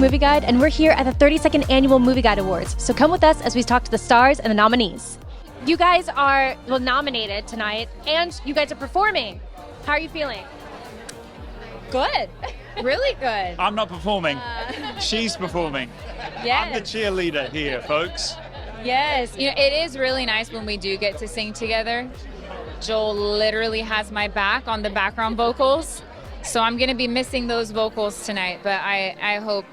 Movie Guide, and we're here at the 32nd Annual Movieguide Awards. So come with us as we talk to the stars and the nominees. You guys are nominated tonight, and you guys are performing. How are you feeling? Good. Really good. I'm not performing. She's performing. Yes. I'm the cheerleader here, folks. Yes. You know, it is really nice when we do get to sing together. Joel literally has my back on the background vocals, so I'm going to be missing those vocals tonight, but I hope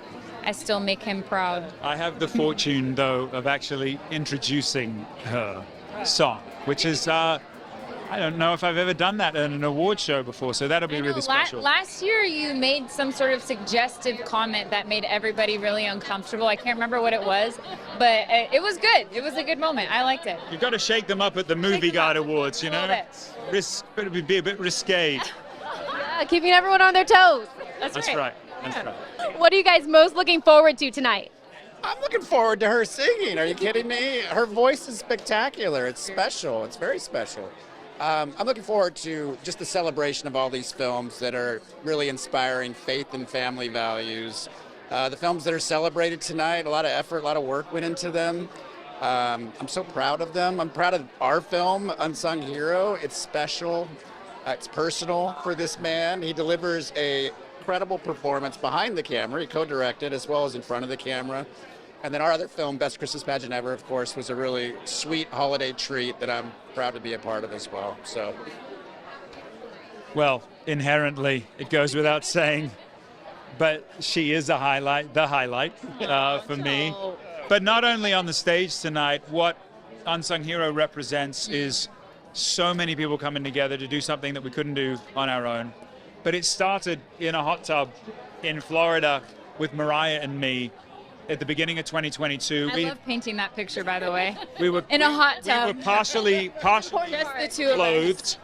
I still make him proud. I have the fortune, though, of actually introducing her song, which is, I don't know if I've ever done that in an award show before, so that'll be really special. Last year you made some sort of suggestive comment that made everybody really uncomfortable. I can't remember what it was, but it was good. It was a good moment. I liked it. You've got to shake them up at the Movie Guide Awards, you know? It'd be a bit risque. Yeah, keeping everyone on their toes. That's right. What are you guys most looking forward to tonight? I'm looking forward to her singing. Are you kidding me? Her voice is spectacular. It's special. It's very special. I'm looking forward to just the celebration of all these films that are really inspiring faith and family values. The films that are celebrated tonight, a lot of effort, a lot of work went into them. I'm so proud of them. I'm proud of our film, Unsung Hero. It's special. It's personal for this man. He delivers a incredible performance behind the camera. He co-directed as well as in front of the camera. And then our other film, Best Christmas Pageant Ever, of course, was a really sweet holiday treat that I'm proud to be a part of as well. So, Well, inherently, it goes without saying, but she is the highlight for me. But not only on the stage tonight, what Unsung Hero represents is so many people coming together to do something that we couldn't do on our own. But it started in a hot tub in Florida with Moriah and me at the beginning of 2022. I love painting that picture, by the way. We were in a hot tub. We were partially just the two of us. clothed.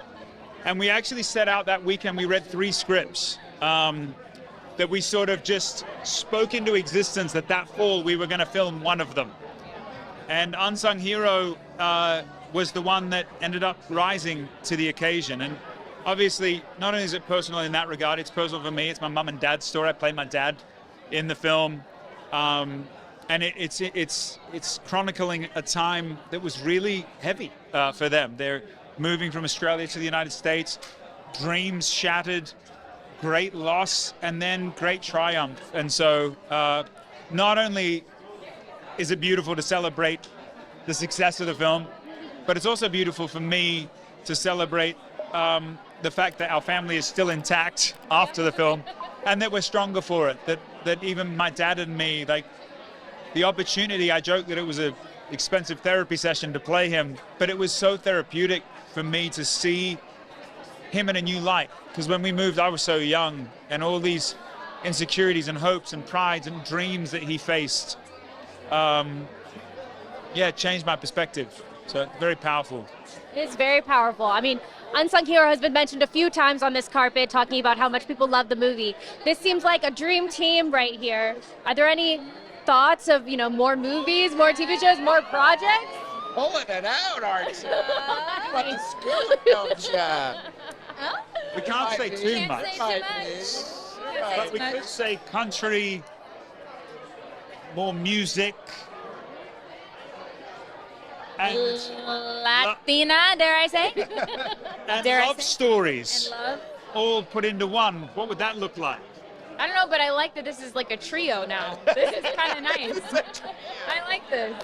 And we actually set out that weekend, we read 3 scripts that we sort of just spoke into existence that fall we were going to film one of them. And Unsung Hero was the one that ended up rising to the occasion. And obviously, not only is it personal in that regard, it's personal for me. It's my mum and dad's story. I played my dad in the film. And it's chronicling a time that was really heavy for them. They're moving from Australia to the United States, dreams shattered, great loss, and then great triumph. And so not only is it beautiful to celebrate the success of the film, but it's also beautiful for me to celebrate the fact that our family is still intact after the film and that we're stronger for it, that even my dad and me, like the opportunity, I joke that it was an expensive therapy session to play him, but it was so therapeutic for me to see him in a new light. Because when we moved, I was so young, and all these insecurities and hopes and prides and dreams that he faced, it changed my perspective. So very powerful. It's very powerful. I mean, Unsung Hero has been mentioned a few times on this carpet, talking about how much people love the movie. This seems like a dream team right here. Are there any thoughts of, more movies, more TV shows, more projects? pulling it out, aren't you? What a scoop, don't ya? We can't say too much. But we could say country, more music, and Latina, dare I say? and Dare I love say? stories, And love? all put into one. What would that look like? I don't know, but I like that this is like a trio now. This is kind of nice. I like this.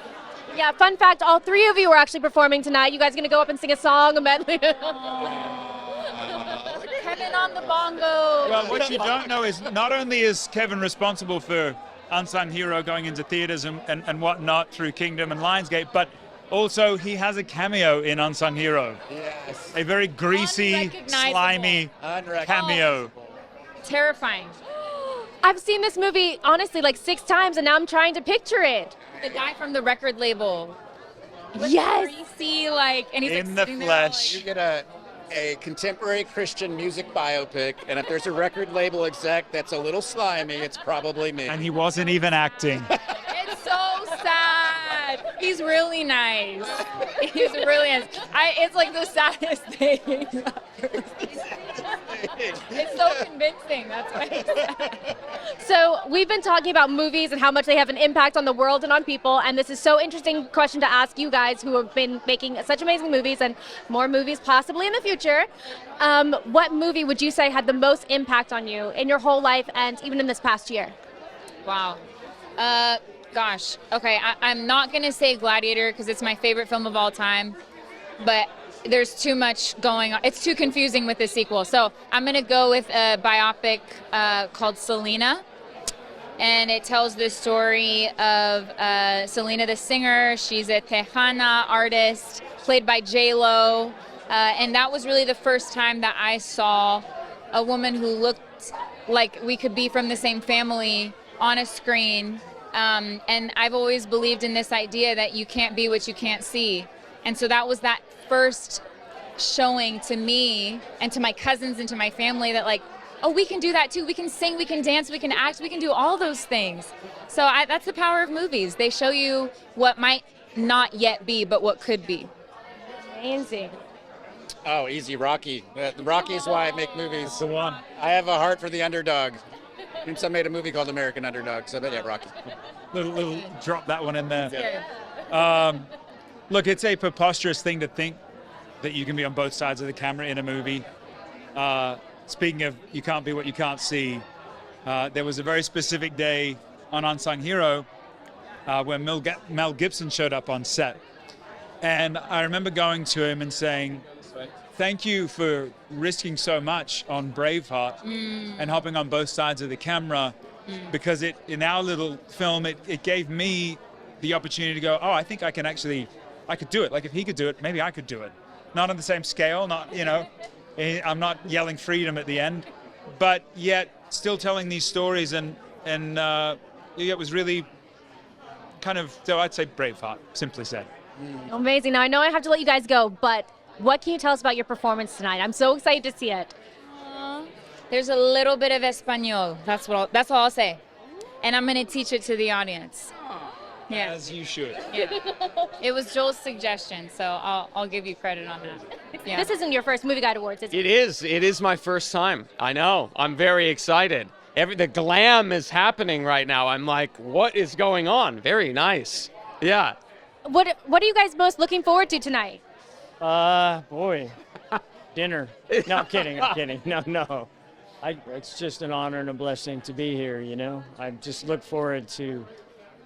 Yeah, fun fact, all three of you are actually performing tonight. You guys gonna go up and sing a song, a medley? Kevin on the bongo. Well, what you don't know is not only is Kevin responsible for Unsung Hero going into theaters and whatnot through Kingdom and Lionsgate, but also he has a cameo in Unsung Hero. Yes. A very greasy, Unrecognizable. slimy cameo. Terrifying. I've seen this movie, honestly, like 6 times, and now I'm trying to picture it. The guy from the record label. Yes! Greasy, and he's In like the sitting flesh. You get a contemporary Christian music biopic, and if there's a record label exec that's a little slimy, it's probably me. And he wasn't even acting. There, like, it's so sad. He's really nice. He's really nice. It's like the saddest thing. It's so convincing. That's why it's sad. So we've been talking about movies and how much they have an impact on the world and on people, and this is so interesting question to ask you guys who have been making such amazing movies and more movies possibly in the future. What movie would you say had the most impact on you in your whole life and even in this past year? Wow. Gosh. Okay, I'm not going to say Gladiator because it's my favorite film of all time, but there's too much going on. It's too confusing with the sequel. So I'm going to go with a biopic called Selena. And it tells the story of Selena the singer. She's a Tejana artist played by J-Lo. And that was really the first time that I saw a woman who looked like we could be from the same family on a screen. And I've always believed in this idea that you can't be what you can't see. And so that was that first showing to me and to my cousins and to my family that like, oh, we can do that too. We can sing, we can dance, we can act, we can do all those things. So that's the power of movies. They show you what might not yet be, but what could be. Amazing. Oh, easy, Rocky. Rocky is why I make movies. That's the one. I have a heart for the underdog. I made a movie called American Underdog, so yeah, Rocky. Little drop that one in there. Yeah. Look, it's a preposterous thing to think that you can be on both sides of the camera in a movie. Speaking of you can't be what you can't see, there was a very specific day on Unsung Hero where Mel Gibson showed up on set. And I remember going to him and saying, thank you for risking so much on Braveheart and hopping on both sides of the camera because in our little film, it gave me the opportunity to go, oh, I think I could do it. Like if he could do it, maybe I could do it. Not on the same scale, I'm not yelling freedom at the end, but yet still telling these stories and it was really kind of, so I'd say Braveheart, simply said. Amazing. Now I know I have to let you guys go, but what can you tell us about your performance tonight? I'm so excited to see it. There's a little bit of Espanol. That's all I'll say. And I'm going to teach it to the audience. Yeah. As you should. Yeah. It was Joel's suggestion, so I'll give you credit on that. Yeah. This isn't your first Movie Guide Awards, is it? It is. It is my first time. I know. I'm very excited. The glam is happening right now. I'm like, what is going on? Very nice. Yeah. What are you guys most looking forward to tonight? Boy, dinner. No, I'm kidding. I'm kidding. No. It's just an honor and a blessing to be here, I just look forward to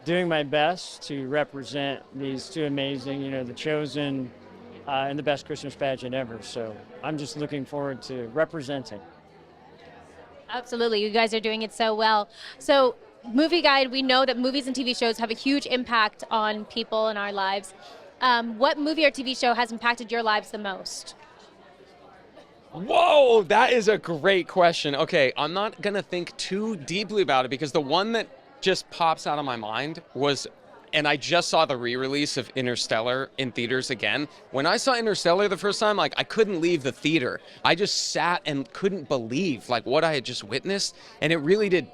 doing my best to represent these two amazing, The Chosen and the best Christmas pageant ever. So I'm just looking forward to representing. Absolutely. You guys are doing it so well. So Movie Guide, we know that movies and TV shows have a huge impact on people in our lives. What movie or TV show has impacted your lives the most? Whoa, that is a great question. Okay, I'm not going to think too deeply about it because the one that just pops out of my mind was, and I just saw the re-release of Interstellar in theaters again. When I saw Interstellar the first time, I couldn't leave the theater. I just sat and couldn't believe what I had just witnessed, and it really did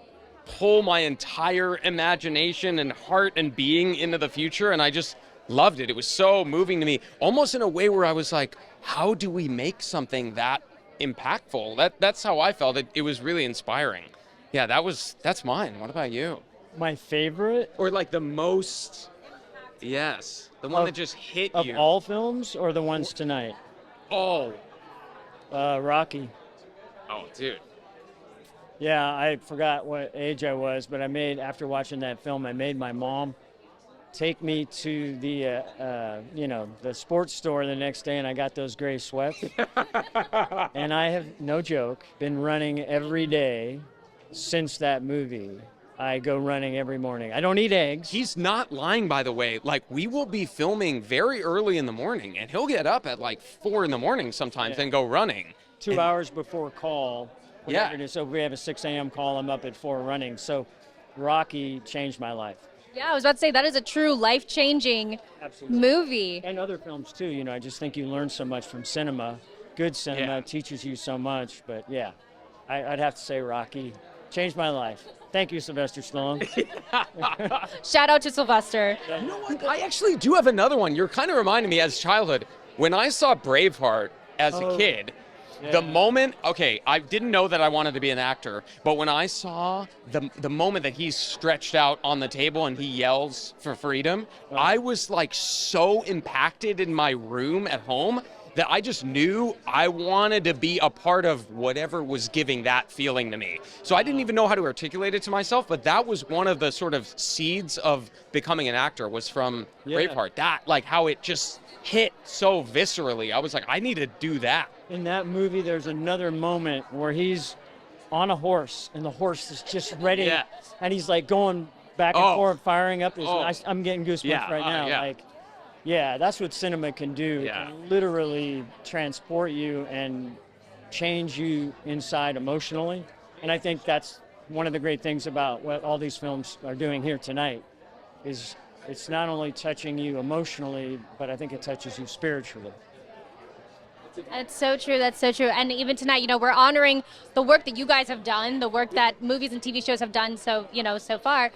pull my entire imagination and heart and being into the future, and I just loved it. It was so moving to me, almost in a way where I was like, how do we make something that impactful? That's how I felt. It was really inspiring. Yeah, that's mine. What about you? My favorite? Or the most, yes, the one that just hit of you. Of all films or the ones tonight? Oh. Rocky. Oh, dude. Yeah, I forgot what age I was, but after watching that film, I made my mom take me to the, the sports store the next day, and I got those gray sweats. And I have, no joke, been running every day since that movie. I go running every morning. I don't eat eggs. He's not lying, by the way. We will be filming very early in the morning, and he'll get up at 4 in the morning sometimes and go running. 2 hours before call. Yeah. So we have a 6 a.m. call. I'm up at 4 running. So Rocky changed my life. Yeah, I was about to say, that is a true life-changing movie. And other films, too. I just think you learn so much from cinema. Good cinema teaches you so much. But, yeah, I'd have to say Rocky Changed my life. Thank you, Sylvester Stallone. Shout out to Sylvester. You know what? I actually do have another one. You're kind of reminding me as childhood. When I saw Braveheart as a kid, the moment, okay, I didn't know that I wanted to be an actor, but when I saw the moment that he's stretched out on the table and he yells for freedom, I was like so impacted in my room at home that I just knew I wanted to be a part of whatever was giving that feeling to me. So I didn't even know how to articulate it to myself, but that was one of the sort of seeds of becoming an actor was from Braveheart. That, like how it just hit so viscerally. I was like, I need to do that. In that movie, there's another moment where he's on a horse and the horse is just ready and he's like going back and forth, firing up his, I'm getting goosebumps right now. Like, yeah, that's what cinema can do. It can literally transport you and change you inside emotionally. And I think that's one of the great things about what all these films are doing here tonight is it's not only touching you emotionally, but I think it touches you spiritually. That's so true. That's so true. And even tonight, you know, we're honoring the work that you guys have done, the work that movies and TV shows have done so far.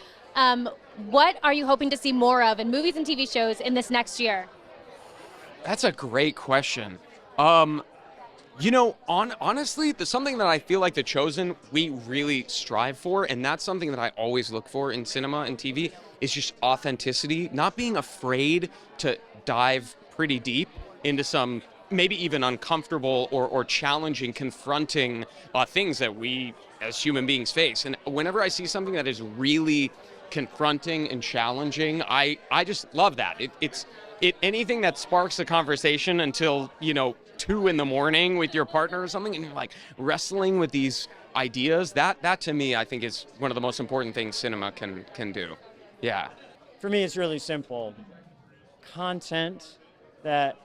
What are you hoping to see more of in movies and TV shows in this next year? That's a great question. You know, honestly, something that I feel like The Chosen, we really strive for, and that's something that I always look for in cinema and TV, is just authenticity, not being afraid to dive pretty deep into some maybe even uncomfortable or challenging, confronting things that we as human beings face. And whenever I see something that is really confronting and challenging, I just love that. It's anything that sparks a conversation until, 2 a.m. with your partner or something, and you're like wrestling with these ideas, that to me I think is one of the most important things cinema can do. Yeah. For me, it's really simple. Content that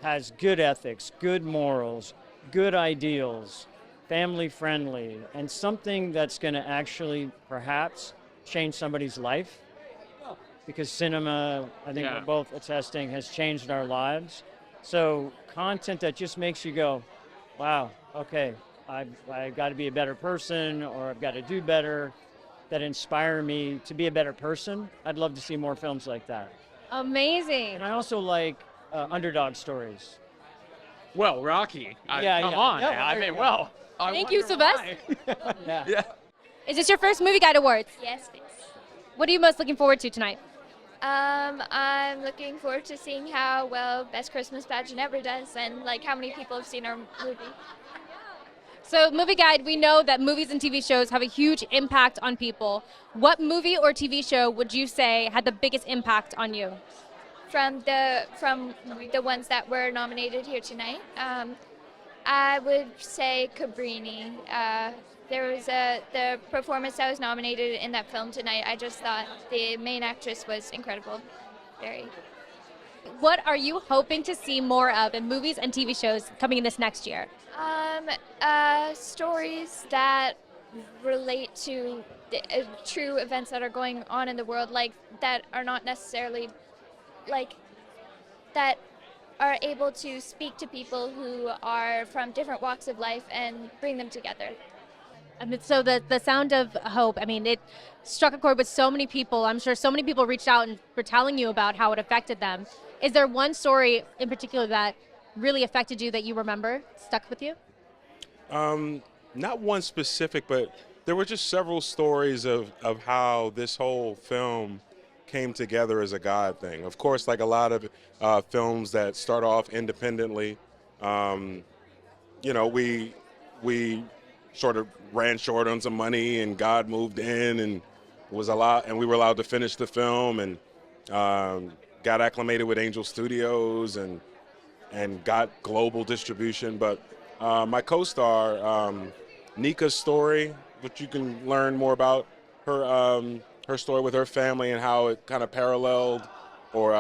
has good ethics, good morals, good ideals, family friendly, and something that's going to actually perhaps change somebody's life. Because cinema, I think we're both attesting, has changed our lives. So content that just makes you go, wow, okay, I've got to be a better person, or I've got to do better, that inspire me to be a better person. I'd love to see more films like that. Amazing. And I also like underdog stories. Well, Rocky, come on. Thank you, Sylvester. Yeah. Is this your first Movie Guide Awards? Yes, please. What are you most looking forward to tonight? I'm looking forward to seeing how well Best Christmas Pageant Ever does, and like how many people have seen our movie. So, Movie Guide, we know that movies and TV shows have a huge impact on people. What movie or TV show would you say had the biggest impact on you? From the ones that were nominated here tonight, I would say Cabrini. There was the performance that was nominated in that film tonight. I just thought the main actress was incredible. What are you hoping to see more of in movies and TV shows coming in this next year? Stories that relate to true events that are going on in the world, like that are not necessarily like that are able to speak to people who are from different walks of life and bring them together. So the Sound of Hope, it struck a chord with so many people. I'm sure so many people reached out and were telling you about how it affected them. Is there one story in particular that really affected you that you remember, stuck with you? Not one specific, but there were just several stories of how this whole film came together as a God thing. Of course, like a lot of films that start off independently, we sort of ran short on some money, and God moved in and we were allowed to finish the film, and got acclimated with Angel Studios and got global distribution. But my co-star, Nika's story, which you can learn more about her story with her family and how it kind of paralleled, or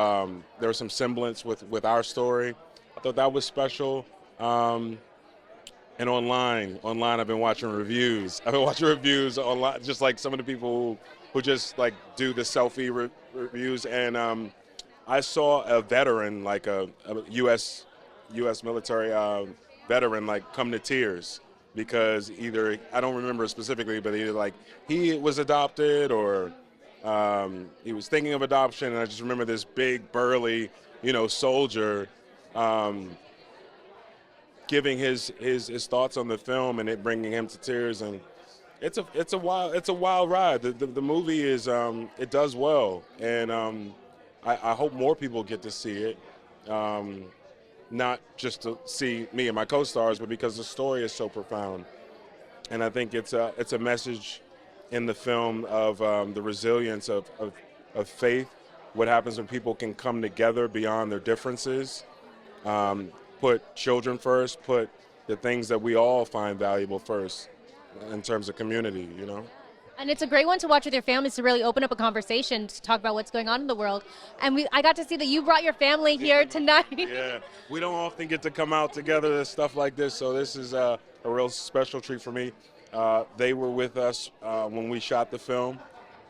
there was some semblance with our story. I thought that was special. And online, I've been watching reviews. Online, just like some of the people who just like do the selfie reviews. And I saw a veteran, like a U.S. military veteran, like come to tears because either, I don't remember specifically, but either like he was adopted or he was thinking of adoption. And I just remember this big, burly, soldier giving his thoughts on the film and it bringing him to tears. And it's a wild ride. The movie is it does well, and I hope more people get to see it. Not just to see me and my co-stars, but because the story is so profound. And I think it's a message in the film of the resilience of faith, what happens when people can come together beyond their differences, put children first, put the things that we all find valuable first in terms of community, And it's a great one to watch with your families to really open up a conversation to talk about what's going on in the world. And I got to see that you brought your family here tonight. Yeah, we don't often get to come out together and stuff like this, so this is a real special treat for me. They were with us when we shot the film,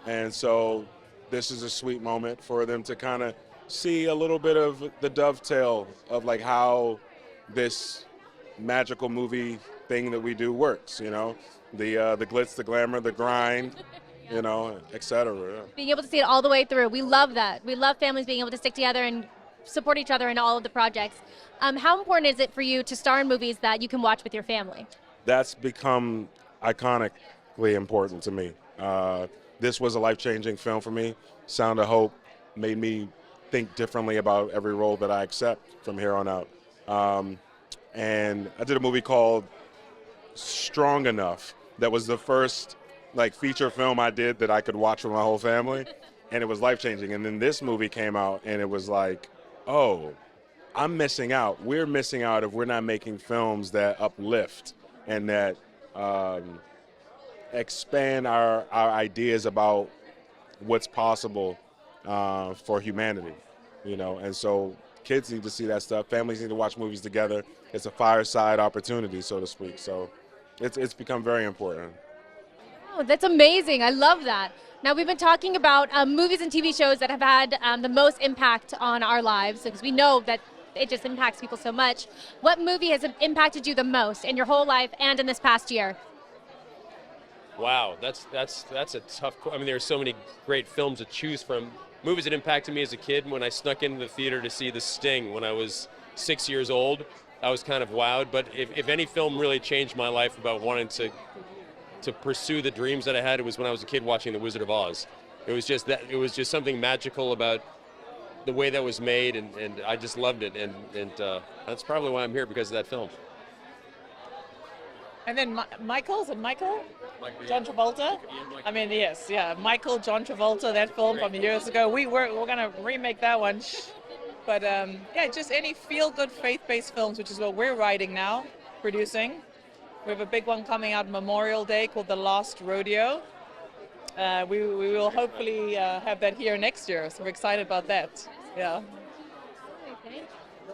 and so this is a sweet moment for them to kind of see a little bit of the dovetail of like how this magical movie thing that we do works, the glitz, the glamour, the grind, et cetera. Being able to see it all the way through. We love that. We love families being able to stick together and support each other in all of the projects. How important is it for you to star in movies that you can watch with your family? That's become iconically important to me. This was a life-changing film for me. Sound of Hope made me think differently about every role that I accept from here on out. And I did a movie called Strong Enough. That was the first feature film I did that I could watch with my whole family, and it was life-changing. And then this movie came out, and it was like, oh, I'm missing out. We're missing out if we're not making films that uplift and that expand our ideas about what's possible for humanity, And so kids need to see that stuff. Families need to watch movies together. It's a fireside opportunity, so to speak. So it's become very important. Oh, that's amazing. I love that. Now, we've been talking about movies and TV shows that have had the most impact on our lives, because we know that it just impacts people so much. What movie has impacted you the most in your whole life and in this past year? Wow, that's a tough. I mean, there are so many great films to choose from. Movies that impacted me as a kid, when I snuck into the theater to see The Sting when I was 6 years old, I was kind of wowed. But if any film really changed my life about wanting to pursue the dreams that I had, it was when I was a kid watching The Wizard of Oz. It was just something magical about the way that was made, and I just loved it. And that's probably why I'm here, because of that film. And then Michael? John Travolta? I mean, yes, yeah. Michael, John Travolta, that film from years ago. We're going to remake that one. But yeah, just any feel-good faith-based films, which is what we're writing now, producing. We have a big one coming out Memorial Day called The Last Rodeo. We will hopefully have that here next year, so we're excited about that. Yeah. Okay.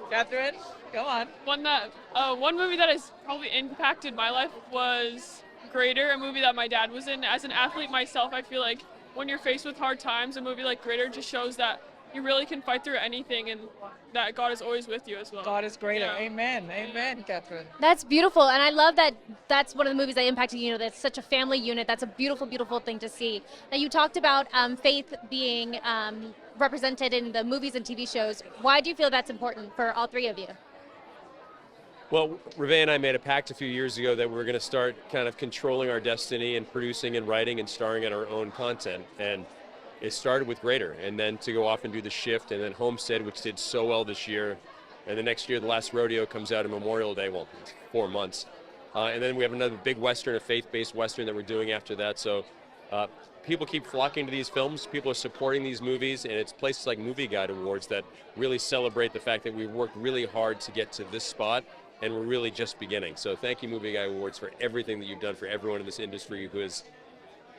Catherine, go on. One movie that has probably impacted my life was Greater, a movie that my dad was in. As an athlete myself, I feel like when you're faced with hard times, a movie like Greater just shows that you really can fight through anything and that God is always with you as well. God is greater. Yeah. Amen. Amen, Catherine. That's beautiful, and I love that that's one of the movies that impacted you. That's such a family unit. That's a beautiful, beautiful thing to see. Now, you talked about faith being represented in the movies and TV shows. Why do you feel that's important for all three of you? Well, Reve and I made a pact a few years ago that we were going to start kind of controlling our destiny and producing and writing and starring in our own content. And it started with Greater, and then to go off and do The Shift, and then Homestead, which did so well this year. And the next year, The Last Rodeo comes out in Memorial Day, well, 4 months. And then we have another big Western, a faith-based Western that we're doing after that. So people keep flocking to these films. People are supporting these movies, and it's places like Movieguide Awards that really celebrate the fact that we've worked really hard to get to this spot, and we're really just beginning. So thank you, Movieguide Awards, for everything that you've done for everyone in this industry who is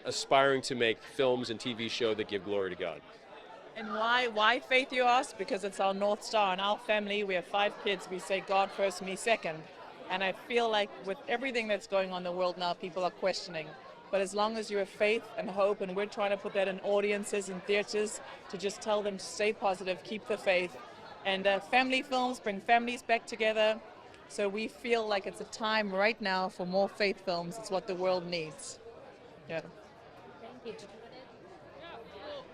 aspiring to make films and TV shows that give glory to God. And why faith, you ask? Because it's our North Star. In our family, we have 5 kids. We say God first, me second. And I feel like with everything that's going on in the world now, people are questioning. But as long as you have faith and hope, and we're trying to put that in audiences and theaters to just tell them to stay positive, keep the faith. And family films bring families back together. So we feel like it's a time right now for more faith films. It's what the world needs. Yeah. Thank you.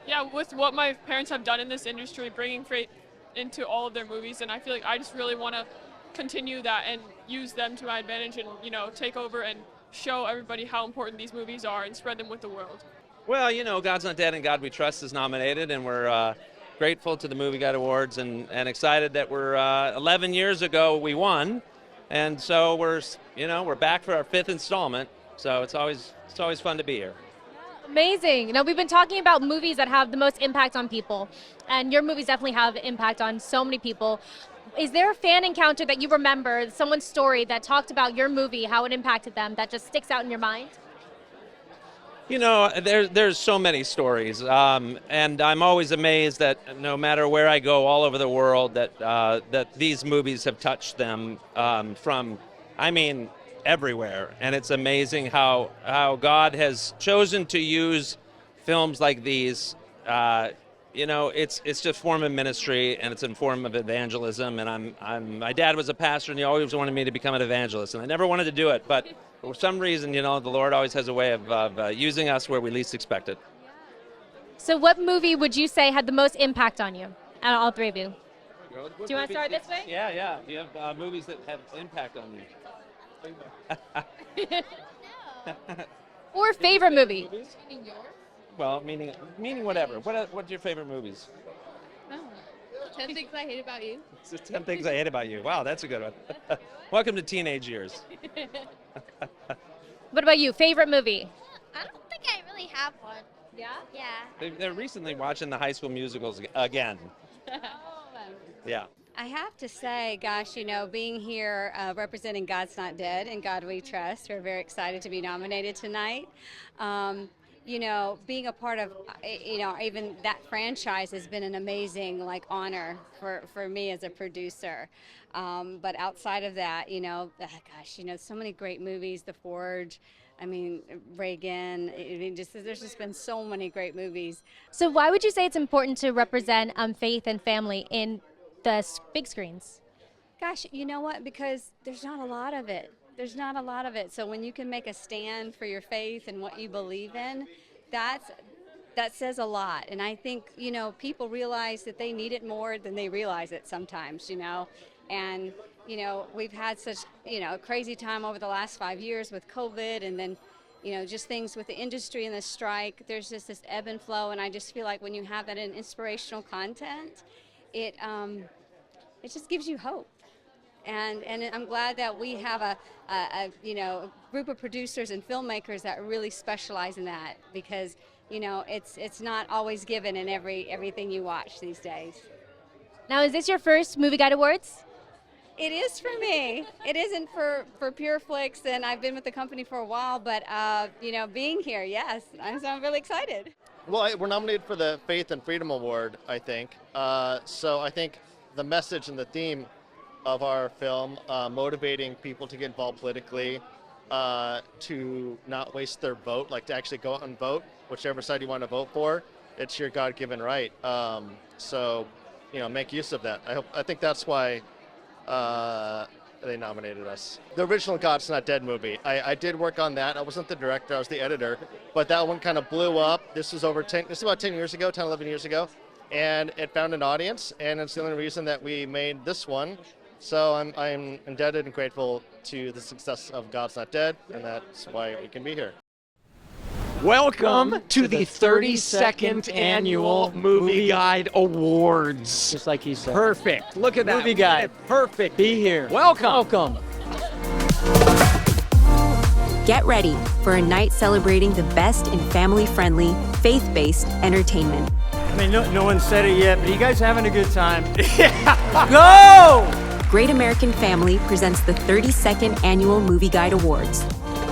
Yeah, with what my parents have done in this industry, bringing faith into all of their movies, and I feel like I just really want to continue that and use them to my advantage and, you know, take over and show everybody how important these movies are and spread them with the world. Well, you know, God's Not Dead and God We Trust is nominated, and we're grateful to the Movieguide Awards and excited that we're 11 years ago we won, and so we're back for our 5th installment. So it's always fun to be here. Amazing. Now, we've been talking about movies that have the most impact on people, and your movies definitely have impact on so many people. Is there a fan encounter that you remember, someone's story that talked about your movie, how it impacted them, that just sticks out in your mind? You know, there's so many stories, and I'm always amazed that no matter where I go all over the world, that these movies have touched them from, everywhere. And it's amazing how God has chosen to use films like these. It's just a form of ministry, and it's a form of evangelism. And my dad was a pastor, and he always wanted me to become an evangelist, and I never wanted to do it, but for some reason, the Lord always has a way of using us where we least expect it. So what movie would you say had the most impact on you, out of all three of you? Do you want to start this way? Yeah. Do you have movies that have impact on you? Or favorite movie? Well, meaning whatever. What's your favorite movies? 10 Things I Hate About You. It's just 10 Things I Hate About You. Wow, that's a good one. Welcome to teenage years. What about you? Favorite movie? I don't think I really have one. Yeah? Yeah. They're recently watching the High School Musicals again. Yeah. I have to say, gosh, being here representing God's Not Dead and God We Trust, we're very excited to be nominated tonight. Being a part of, even that franchise has been an amazing, honor for me as a producer. But outside of that, so many great movies, The Forge, Reagan, there's just been so many great movies. So why would you say it's important to represent faith and family in the big screens? Gosh, you know what? Because there's not a lot of it. So when you can make a stand for your faith and what you believe in, that says a lot. And I think, people realize that they need it more than they realize it sometimes, And, we've had such, a crazy time over the last 5 years with COVID, and then, just things with the industry and the strike. There's just this ebb and flow, and I just feel like when you have that in inspirational content, it just gives you hope. And I'm glad that we have a group of producers and filmmakers that really specialize in that, because it's not always given in everything you watch these days. Now, is this your first Movieguide Awards? It is for me. It isn't for Pure Flix, and I've been with the company for a while, but being here, yes, I'm really excited. Well, we're nominated for the Faith and Freedom Award, I think. So I think the message and the theme of our film, motivating people to get involved politically, to not waste their vote, to actually go out and vote, whichever side you want to vote for. It's your God-given right. So make use of that. I think that's why they nominated us. The original God's Not Dead movie, I did work on that. I wasn't the director, I was the editor, but that one kind of blew up. This is about 10 years ago, 11 years ago, and it found an audience, and it's the only reason that we made this one. So I'm indebted and grateful to the success of God's Not Dead, and that's why we can be here. Welcome to the 32nd Annual Movieguide Awards. Just like he said. Perfect. Look at that. Movieguide. Perfect. Be here. Welcome. Get ready for a night celebrating the best in family-friendly, faith-based entertainment. No one said it yet, but are you guys having a good time? Go! Great American Family presents the 32nd Annual Movieguide Awards.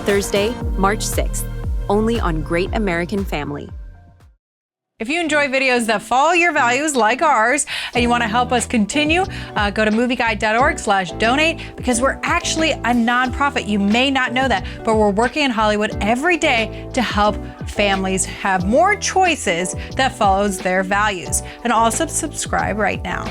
Thursday, March 6th. Only on Great American Family. If you enjoy videos that follow your values like ours and you want to help us continue, go to movieguide.org/donate, because we're actually a nonprofit. You may not know that, but we're working in Hollywood every day to help families have more choices that follows their values. And also subscribe right now.